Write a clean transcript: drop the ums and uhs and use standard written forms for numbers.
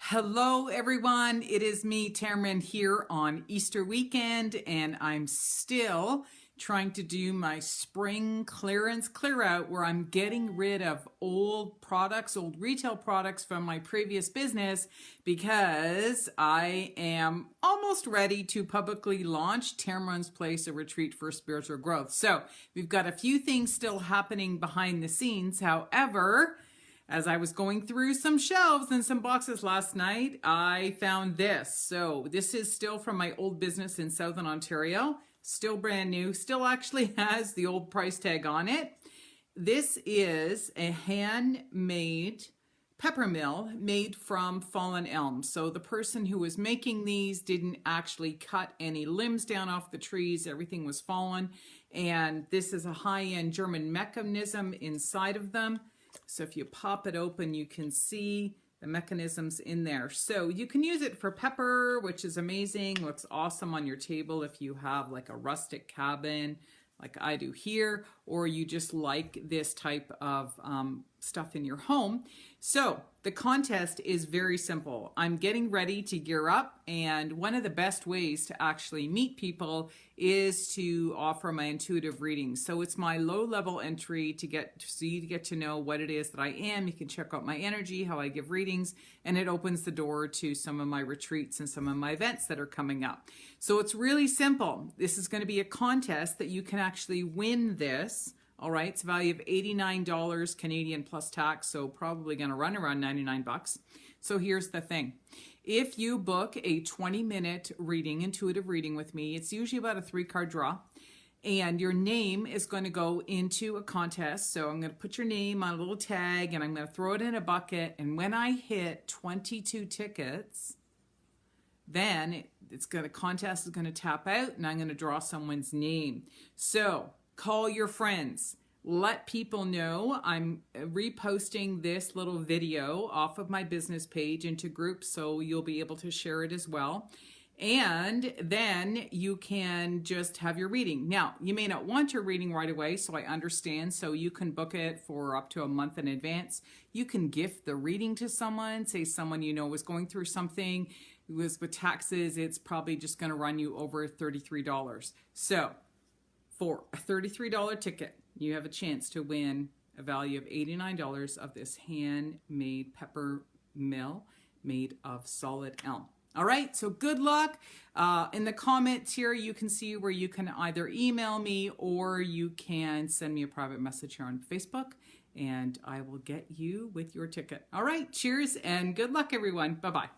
Hello everyone, it is me, Tammeron, here on Easter weekend, and I'm still trying to do my spring clearance clear out where I'm getting rid of old products, old retail products from my previous business because I am almost ready to publicly launch Tammeron's Place, a retreat for spiritual growth. So we've got a few things still happening behind the scenes. However, as I was going through some shelves and some boxes last night, I found this. So this is still from my old business in Southern Ontario. Still brand new, still actually has the old price tag on it. This is a handmade pepper mill made from fallen elms. So the person who was making these didn't actually cut any limbs down off the trees. Everything was fallen. And this is a high-end German mechanism inside of them. So if you pop it open, you can see the mechanisms in there. So you can use it for pepper, which is amazing. Looks awesome on your table if you have like a rustic cabin like I do here, or you just like this type of stuff in your home. So the contest is very simple. I'm getting ready to gear up, and one of the best ways to actually meet people is to offer my intuitive readings. So it's my low-level entry to get to know what it is that I am. You can check out my energy, how I give readings, and it opens the door to some of my retreats and some of my events that are coming up. So it's really simple. This is going to be a contest that you can actually win this. All right, it's a value of $89 Canadian plus tax, so probably going to run around 99 bucks. So here's the thing. If you book a 20-minute reading, intuitive reading with me, it's usually about a 3-card draw, and your name is going to go into a contest. So I'm going to put your name on a little tag, and I'm going to throw it in a bucket, and when I hit 22 tickets, then the contest is going to tap out, and I'm going to draw someone's name. So call your friends. Let people know I'm reposting this little video off of my business page into groups, so you'll be able to share it as well. And then you can just have your reading. Now, you may not want your reading right away, so I understand. So you can book it for up to a month in advance. You can gift the reading to someone, say someone you know was going through something. With taxes, it's probably just going to run you over $33. So for a $33 ticket, you have a chance to win a value of $89 of this handmade pepper mill made of solid elm. All right, so good luck. In the comments here, you can see where you can either email me or you can send me a private message here on Facebook, and I will get you with your ticket. All right, cheers and good luck, everyone. Bye-bye.